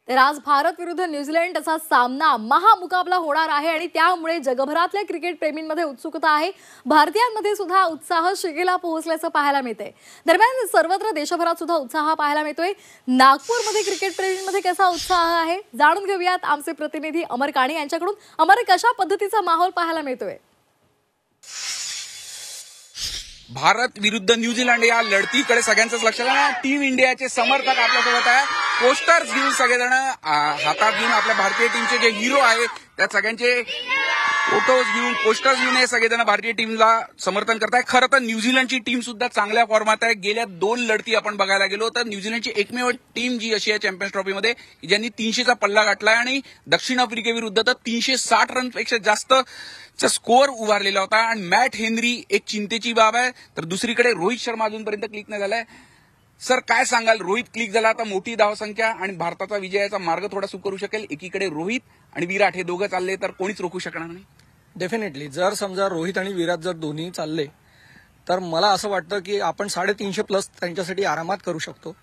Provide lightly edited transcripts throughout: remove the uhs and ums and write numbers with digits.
तर आज भारत विरुद्ध न्यूझीलंड असा सामना महामुकाबला होणार आहे आणि त्यामुळे जगभरातल्या क्रिकेट प्रेमींमध्ये उत्सुकता आहे। भारतीयांमध्ये सुद्धा उत्साह शिगेला पोहोचल्याचं पाहायला मिळतंय। दरम्यान सर्वत्र देशभरात सुद्धा उत्साह पाहायला मिळतोय। नागपूरमध्ये क्रिकेट प्रेमींमध्ये कसा उत्साह आहे जाणून घेऊयात आमचे प्रतिनिधी अमर काणे यांच्याकडून। अमर, कशा पद्धतीचा माहोल पाहायला मिळतोय? भारत विरुद्ध न्यूझीलंड या लढतीकडे सगळ्यांचंच लक्ष आहे। टीम इंडियाचे समर्थक आपल्यासोबत आहे। पोस्टर्स घेऊन सगळेजण हातात घेऊन आपल्या भारतीय टीमचे जे हिरो आहेत त्या सगळ्यांचे फोटोज घेऊन पोस्टर्स घेऊन हे सगळेजण भारतीय टीमला समर्थन करताय। खरं तर न्यूझीलंडची टीम सुद्धा चांगल्या फॉर्मात आहे। गेल्या 2 लढती आपण बघायला गेलो तर न्यूझीलंडची एकमेव टीम जी अशी आहे चॅम्पियन्स ट्रॉफीमध्ये ज्यांनी 300चा पल्ला गाठलाय आणि दक्षिण आफ्रिकेविरुद्ध तर 360 रनपेक्षा जास्त स्कोअर उभारलेला होता। आणि मॅट हेनरी एक चिंतेची बाब आहे, तर दुसरीकडे रोहित शर्मा अजूनपर्यंत क्लिक नाही झालाय। सर, काय सांगाल? रोहित क्लिक झाला आता मोठी धावसंख्या आणि भारताचा विजयाचा मार्ग थोडा सुकरू शकेल। एकीकडे रोहित आणि विराट हे दोघं चालले तर कोणीच रोखू शकणार नाही। डेफिनेटली जर समजा रोहित आणि विराट जर दोन्ही चालले तर मला असं वाटतं की आपण 350 प्लस त्यांच्यासाठी आरामात करू शकतो।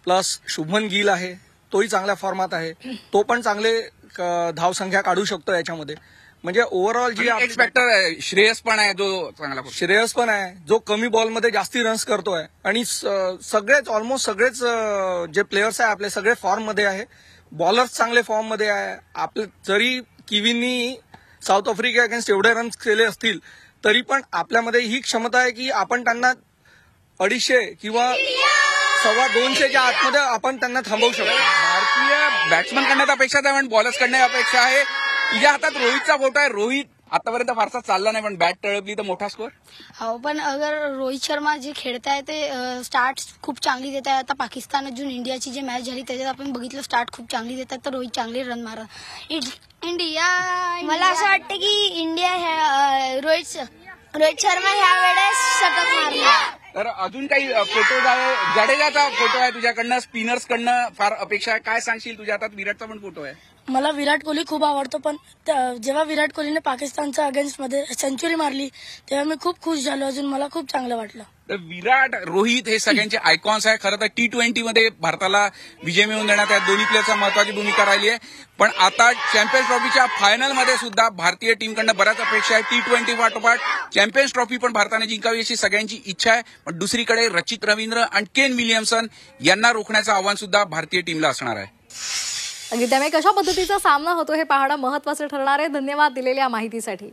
प्लस शुभमन गिल आहे, तोही चांगल्या फॉर्मात आहे, तो पण चांगले धावसंख्या काढू शकतो याच्यामध्ये। म्हणजे ओव्हरऑल जी एक्सपेक्टर आहे, श्रेयस पण आहे जो चांगला श्रेयस पण आहे जो कमी बॉलमध्ये जास्ती रन्स करतोय आणि सगळेच ऑलमोस्ट सगळेच जे प्लेयर्स आहे आपले सगळे फॉर्म मध्ये आहे। बॉलर्स चांगले फॉर्म मध्ये आहे आपले। जरी किवींनी साऊथ आफ्रिका अगेन्स्ट एवढे रन्स केले असतील तरी पण आपल्यामध्ये ही क्षमता आहे की आपण त्यांना 250 किंवा 225च्या आतमध्ये आपण त्यांना थांबवू शकतो। भारतीय बॅट्समन कडनं अपेक्षा आहे पण बॉलर्स कडनं अपेक्षा आहे। तुझ्या हातात रोहितचा फोटो आहे। रोहित आतापर्यंत फारसा चालला नाही पण बॅट टळपली तर मोठा स्कोअर। हो, पण अगर रोहित शर्मा जे खेळताय ते स्टार्ट खूप चांगली देत आहे। आता पाकिस्तान अजून इंडियाची जी मॅच झाली त्याच्यात आपण बघितलं स्टार्ट खूप चांगली देतात तर रोहित चांगले रन मारा। इंडिया मला असं वाटतं की इंडिया रोहित शर्मा ह्या वेळेस शतक मारणार। तर अजून काही फोटो आहे? जडेजाचा फोटो आहे तुझ्याकडनं, स्पिनर्स कडनं फार अपेक्षा आहे। काय सांगशील? तुझ्या हातात विराटचा पण फोटो आहे। मला विराट कोहली खूप आवडतो, पण जेव्हा विराट कोहलीने पाकिस्तानच्या अगेन्स्ट मध्ये सेंचुरी मारली तेव्हा मी खूप खुश झालो। अजून मला खूप चांगलं वाटलं। तर विराट, रोहित हे सगळ्यांचे आयकॉन्स आहे। खरं तर T20 मध्ये भारताला विजय मिळवून देण्यात या दोन्ही प्लेयरचा महत्वाची भूमिका राहिली आहे। पण आता चॅम्पियन्स ट्रॉफीच्या फायनलमध्ये सुद्धा भारतीय टीमकडनं बऱ्याच अपेक्षा आहे। T20 पाठोपाठ चॅम्पियन्स ट्रॉफी पण भारताने जिंकावी अशी सगळ्यांची इच्छा आहे। पण दुसरीकडे रचित रवींद्र आणि केन विलियमसन यांना रोखण्याचं आव्हान सुद्धा भारतीय टीमला असणार आहे। त्यामुळे कशा पद्धतीचा सामना होतो हे पाहणं महत्त्वाचं ठरणार आहे। धन्यवाद दिलेल्या माहितीसाठी।